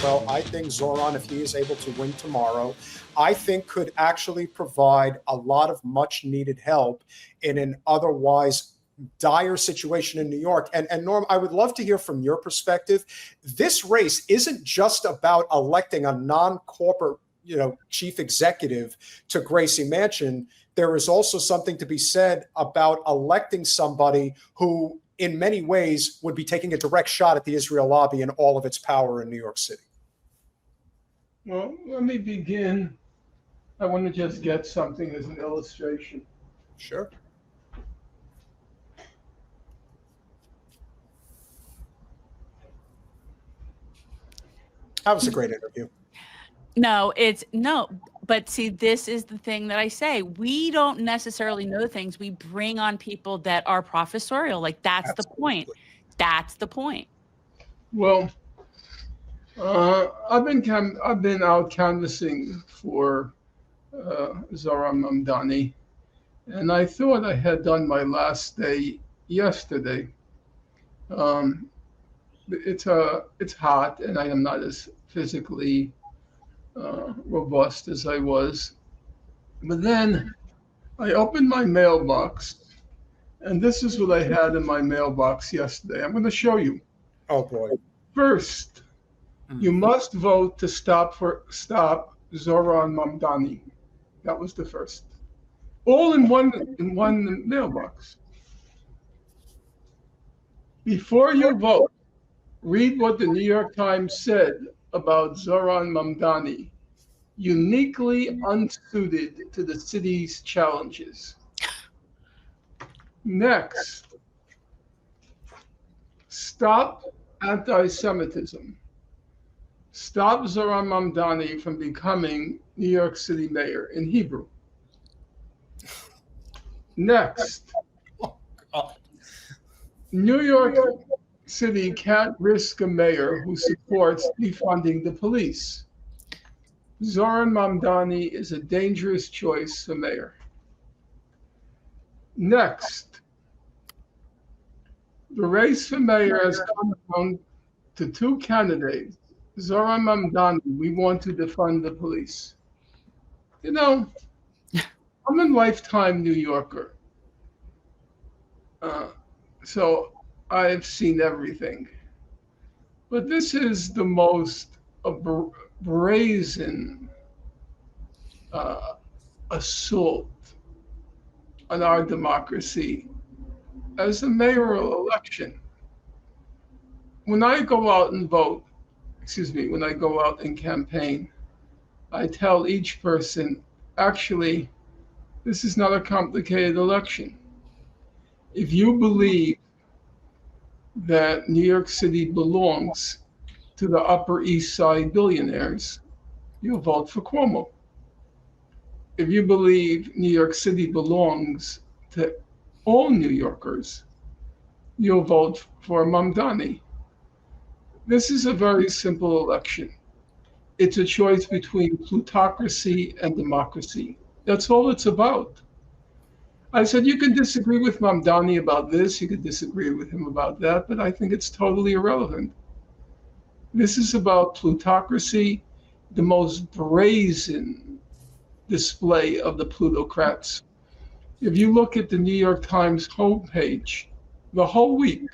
well, I think Zohran, if he is able to win tomorrow, I think could actually provide a lot of much needed help in an otherwise dire situation in New York. And Norm, I would love to hear from your perspective. This race isn't just about electing a non-corporate, chief executive to Gracie Mansion. There is also something to be said about electing somebody who, in many ways, would be taking a direct shot at the Israel lobby and all of its power in New York City. Well, let me begin. I want to just get something as an illustration. Sure. That was a great interview. No, but see, this is the thing that I say. We don't necessarily know things. We bring on people that are professorial. Like, that's Absolutely. The point. That's the point. Well, I've been out canvassing for Zohran Mamdani, and I thought I had done my last day yesterday. It's hot, and I am not as physically robust as I was. But then I opened my mailbox, and this is what I had in my mailbox yesterday. I'm going to show you. Oh boy! First, you must vote to stop Zohran Mamdani. That was the first. All in one mailbox. Before you vote, read what the New York Times said about Zohran Mamdani, uniquely unsuited to the city's challenges. Next, stop anti-Semitism. Stop Zohran Mamdani from becoming New York City mayor in Hebrew. Next, New York City can't risk a mayor who supports defunding the police. Zohran Mamdani is a dangerous choice for mayor. Next, the race for mayor has come down to two candidates. Zohran Mamdani, we want to defund the police. I'm a lifetime New Yorker. So I've seen everything. But this is the most brazen assault on our democracy as a mayoral election. When I go out and vote, when I go out and campaign, I tell each person, actually, this is not a complicated election. If you believe that New York City belongs to the Upper East Side billionaires, you'll vote for Cuomo. If you believe New York City belongs to all New Yorkers, you'll vote for Mamdani. This is a very simple election. It's a choice between plutocracy and democracy. That's all it's about. I said, you can disagree with Mamdani about this, you could disagree with him about that, but I think it's totally irrelevant. This is about plutocracy, the most brazen display of the plutocrats. If you look at the New York Times homepage, the whole week,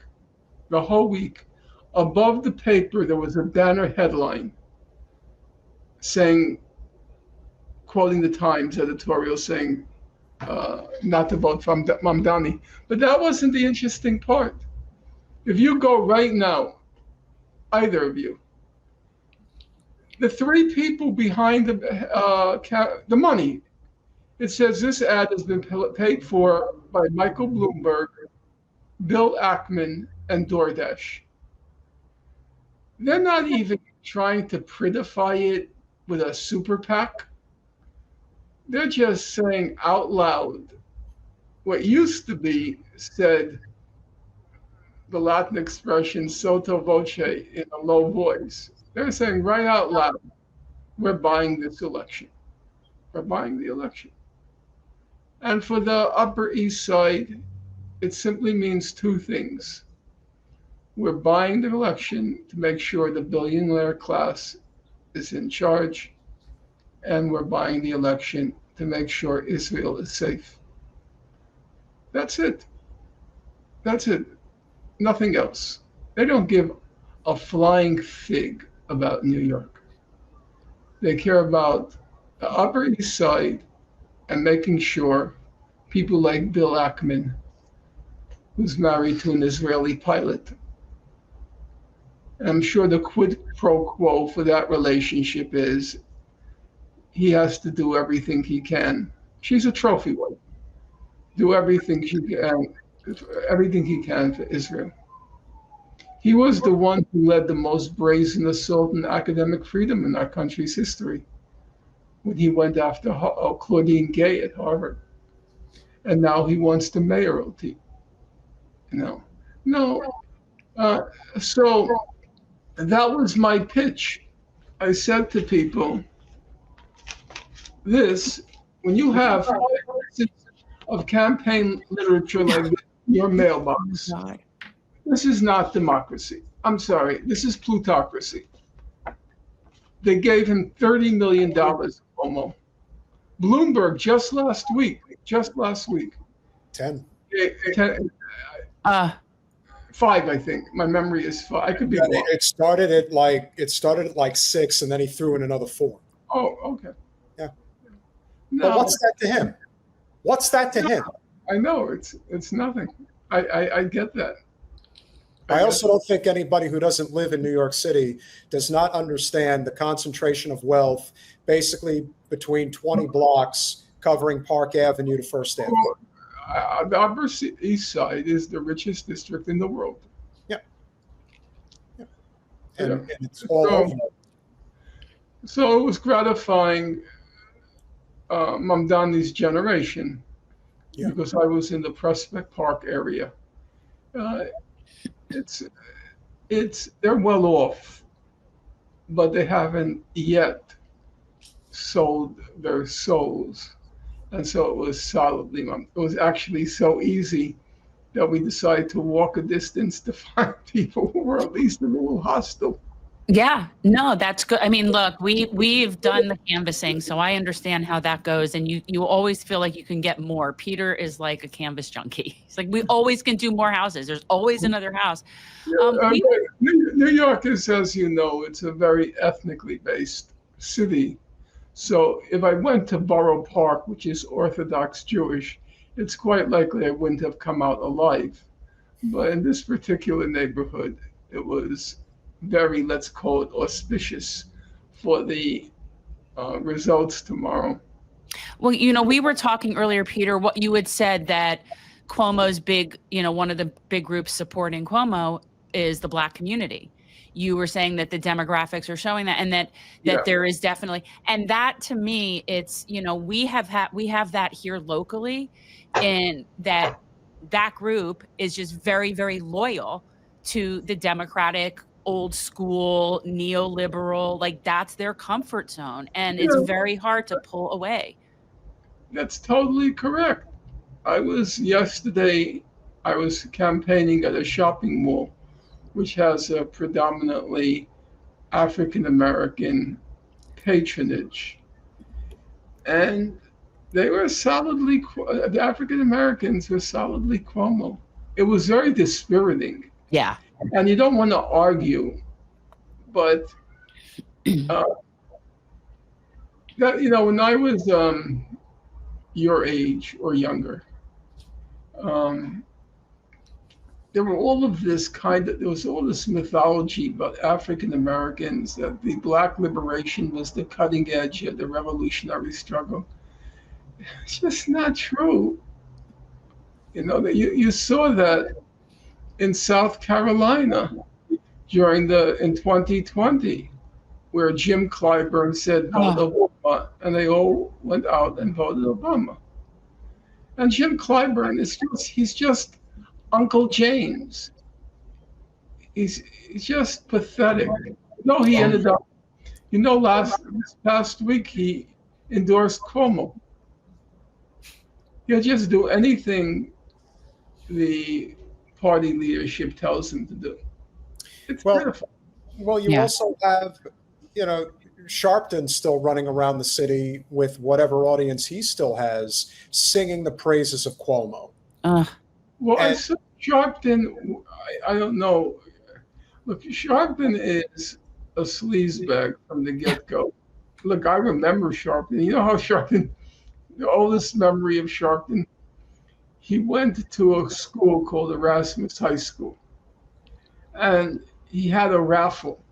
above the paper, there was a banner headline saying, quoting the Times editorial saying, not to vote for Mamdani. But that wasn't the interesting part. If you go right now, either of you, the three people behind the money, it says this ad has been paid for by Michael Bloomberg, Bill Ackman, and DoorDash. They're not even trying to prettify it with a super PAC. They're just saying out loud what used to be said, the Latin expression sotto voce, in a low voice. They're saying right out loud, we're buying this election. We're buying the election. And for the Upper East Side, it simply means two things. We're buying the election to make sure the billionaire class is in charge, and we're buying the election to make sure Israel is safe. That's it. That's it. Nothing else. They don't give a flying fig about New York. They care about the Upper East Side and making sure people like Bill Ackman, who's married to an Israeli pilot. And I'm sure the quid pro quo for that relationship is he has to do everything he can. She's a trophy wife. Do everything he can for Israel. He was the one who led the most brazen assault on academic freedom in our country's history when he went after Claudine Gay at Harvard. And now he wants the mayoralty. No. So that was my pitch. I said to people, when you have 5 pieces of campaign literature like this in your mailbox, this is not democracy. I'm sorry, this is plutocracy. They gave him $30 million, Cuomo. Bloomberg just last week. 10. 5, I think. My memory is 5. I could be wrong. It started at like 6, and then he threw in another 4. Oh, okay. Yeah. No, but what's that to him? What's that to him? I know it's nothing. I get that. I also don't think anybody who doesn't live in New York City does not understand the concentration of wealth basically between 20 blocks covering Park Avenue to First Avenue. The Upper East Side is the richest district in the world. Yeah. And it's all over. So it was gratifying Mamdani's generation because I was in the Prospect Park area. They're well off, but they haven't yet sold their souls. And so it was actually so easy that we decided to walk a distance to find people who were at least a little hostile. Yeah, no, that's good. I mean, look, we've done the canvassing, so I understand how that goes. And you always feel like you can get more. Peter is like a canvas junkie. He's like, we always can do more houses. There's always another house. New York is, as you know, it's a very ethnically based city. So if I went to Borough Park, which is Orthodox Jewish, it's quite likely I wouldn't have come out alive. But in this particular neighborhood, it was very, let's call it, auspicious for the results tomorrow. Well, we were talking earlier, Peter, what you had said that Cuomo's big, one of the big groups supporting Cuomo is the Black community. You were saying that the demographics are showing that, and that there is definitely, and that to me, it's, we have that here locally, and that group is just very, very loyal to the Democratic, old school, neoliberal, like that's their comfort zone. And it's very hard to pull away. That's totally correct. Yesterday, I was campaigning at a shopping mall, which has a predominantly African-American patronage. And the African-Americans were solidly Cuomo. It was very dispiriting. Yeah. And you don't want to argue, but when I was your age or younger, there was all this mythology about African Americans, that the Black liberation was the cutting edge of the revolutionary struggle. It's just not true. You saw that in South Carolina in 2020, where Jim Clyburn said vote Obama, and they all went out and voted Obama. And Jim Clyburn he's just Uncle James. He's just pathetic. He ended up, this past week he endorsed Cuomo. He'll just do anything the party leadership tells him to do. It's Well, pitiful. Well, you Yeah. also have, you know, Sharpton still running around the city with whatever audience he still has, singing the praises of Cuomo. Ugh. Well, I And said Sharpton, I don't know. Look, Sharpton is a sleazebag from the get-go. Look, I remember Sharpton. You know how Sharpton, the oldest memory of Sharpton, he went to a school called Erasmus High School, and he had a raffle,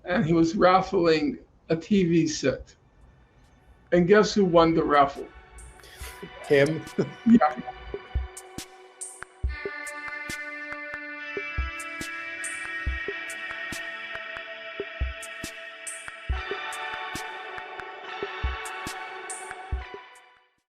and he was raffling a TV set. And guess who won the raffle? him, Yeah.